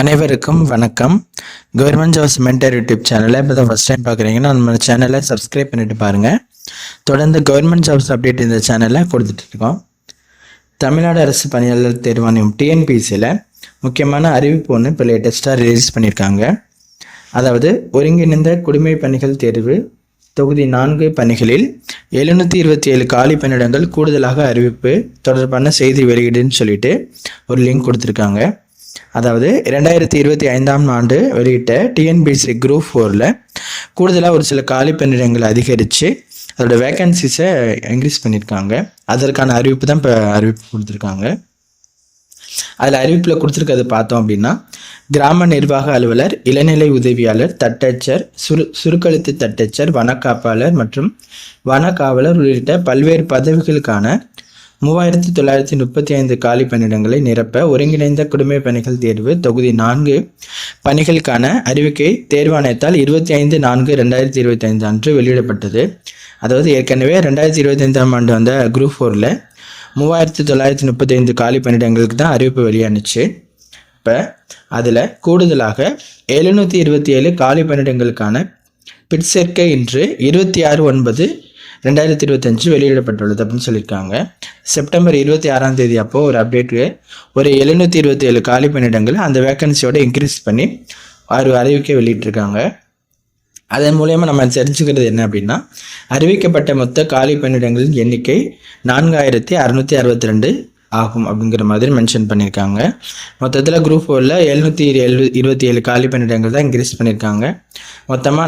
அனைவருக்கும் வணக்கம். Government jobs mentor YouTube சேனலை இப்போ தான் ஃபஸ்ட் டைம் பார்க்குறீங்கன்னா நம்ம சேனலை சப்ஸ்கிரைப் பண்ணிட்டு பாருங்கள். தொடர்ந்து கவர்மெண்ட் ஜாப்ஸ் அப்டேட் இந்த சேனலில் கொடுத்துட்ருக்கோம். தமிழ்நாடு அரசு பணியாளர் தேர்வாணையம் டிஎன்பிசியில் முக்கியமான அறிவிப்பு ஒன்று இப்போ லேட்டஸ்ட்டாக ரிலீஸ் பண்ணியிருக்காங்க. அதாவது ஒருங்கிணைந்த குடிமை பணிகள் தேர்வு தொகுதி 4 பணிகளில் 727 காலி பணியிடங்கள் கூடுதலாக அறிவிப்பு தொடர்பான செய்தி வெளியீடுன்னு சொல்லிட்டு ஒரு லிங்க் கொடுத்துருக்காங்க. அதாவது 2025ஆம் ஆண்டு வெளியிட்ட டிஎன்பிசி குரூப் 4ல் கூடுதலாக ஒரு சில காலி பணியிடங்களை அதிகரித்து அதோட வேக்கன்சிஸை இன்க்ரீஸ் பண்ணியிருக்காங்க. அதற்கான அறிவிப்பு தான் இப்போ அறிவிப்பு கொடுத்துருக்காங்க. அதில் அறிவிப்பில் கொடுத்துருக்கிறது பார்த்தோம் அப்படின்னா, கிராம நிர்வாக அலுவலர், இளநிலை உதவியாளர், தட்டச்சர், சுருக்கெழுத்து தட்டச்சர், வனக்காப்பாளர் மற்றும் வனக்காவலர் உள்ளிட்ட பல்வேறு பதவிகளுக்கான 3935 காலி பணியிடங்களை நிரப்ப ஒருங்கிணைந்த குடிமை பணிகள் தேர்வு தொகுதி 4 பணிகளுக்கான அறிவிக்கை தேர்வாணையத்தால் 25/4/2025 அன்று வெளியிடப்பட்டது. அதாவது ஏற்கனவே 2025ஆம் ஆண்டு வந்த குரூப் 4ல் 3935 காலி பணியிடங்களுக்கு தான் அறிவிப்பு வெளியானுச்சு. இப்போ அதில் கூடுதலாக 727 காலி பணியிடங்களுக்கான பிற்சேர்க்கை இன்று 26/9/2025 வெளியிடப்பட்டுள்ளது அப்படின்னு சொல்லியிருக்காங்க. செப்டம்பர் 26ஆம் தேதி அப்போது ஒரு அப்டேட்டு ஒரு 727 காலி பணியிடங்கள் அந்த வேக்கன்சியோட இன்க்ரீஸ் பண்ணி அறிவிக்கை வெளியிட்டிருக்காங்க. அதன் மூலயமா நம்ம தெரிஞ்சுக்கிறது என்ன அப்படின்னா, அறிவிக்கப்பட்ட மொத்த காலி பணியிடங்களின் எண்ணிக்கை 4662 ஆகும் அப்படிங்கிற மாதிரி மென்ஷன் பண்ணியிருக்காங்க. மொத்தத்தில் குரூப் 4ல் 727 காலி பணியிடங்கள் தான் இன்க்ரீஸ் பண்ணியிருக்காங்க. மொத்தமாக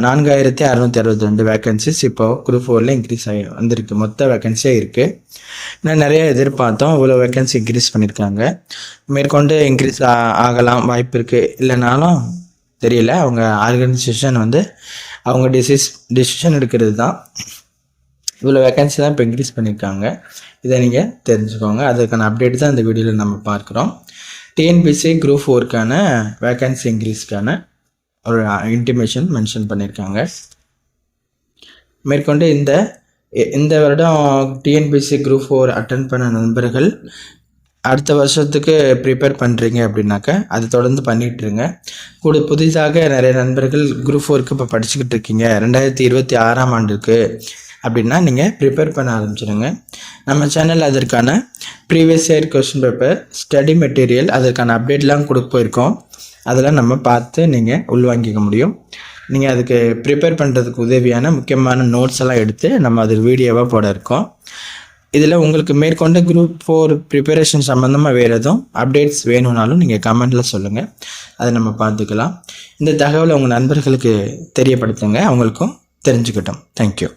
4662 வேக்கன்சிஸ் இப்போது குரூப் 4ல் இன்க்ரீஸ் ஆகி வந்திருக்கு. மொத்த வேக்கன்சியாக இருக்குது. இன்னும் நிறைய எதிர்பார்த்தோம், இவ்வளோ வேக்கன்சி இன்க்ரீஸ் பண்ணியிருக்காங்க. மேற்கொண்டு இன்க்ரீஸ் ஆகலாம், வாய்ப்பு இருக்குது. இல்லைனாலும் தெரியல. அவங்க ஆர்கனைசேஷன் அவங்க டிசிஷன் எடுக்கிறது தான். இவ்வளோ வேக்கன்சி தான் இப்போ இன்க்ரீஸ் பண்ணியிருக்காங்க. இதை நீங்கள் தெரிஞ்சுக்கோங்க. அதுக்கான அப்டேட் தான் இந்த வீடியோவில் நம்ம பார்க்குறோம். டிஎன்பிசி குரூப் 4க்கான வேக்கன்சி இன்க்ரீஸ்க்கான ஒரு இன்டிமேஷன் மென்ஷன் பண்ணியிருக்காங்க. மேற்கொண்டு இந்த வருடம் டிஎன்பிசி குரூப் 4 அட்டன் பண்ண நண்பர்கள் அடுத்த வருஷத்துக்கு ப்ரிப்பேர் பண்ணுறீங்க அப்படின்னாக்கா அது தொடர்ந்து பண்ணிகிட்ருங்க. புதிதாக நிறைய நண்பர்கள் குரூப் 4க்கு இப்போ படிச்சுக்கிட்டு இருக்கீங்க 2026ஆம் ஆண்டுக்கு அப்படின்னா நீங்கள் ப்ரிப்பேர் பண்ண ஆரம்பிச்சிடுங்க. நம்ம சேனல் அதற்கான previous year question paper, study material, அதற்கான அப்டேட்லாம் கொடுக்க போயிருக்கோம். அதெல்லாம் நம்ம பார்த்து நீங்கள் உள்வாங்கிக்க முடியும். நீங்கள் அதுக்கு ப்ரிப்பேர் பண்ணுறதுக்கு உதவியான முக்கியமான நோட்ஸ் எல்லாம் எடுத்து நம்ம அது வீடியோவாக போட இருக்கோம். இதில் உங்களுக்கு மேற்கொண்டு குரூப் 4 ப்ரிப்பரேஷன் சம்மந்தமாக வேறு எதுவும் அப்டேட்ஸ் வேணும்னாலும் நீங்கள் கமெண்ட்டில் சொல்லுங்கள். அதை நம்ம பார்த்துக்கலாம். இந்த தகவலை உங்கள் நண்பர்களுக்கு தெரியப்படுத்துங்க, அவங்களுக்கும் தெரிஞ்சுக்கிட்டோம். தேங்க்யூ.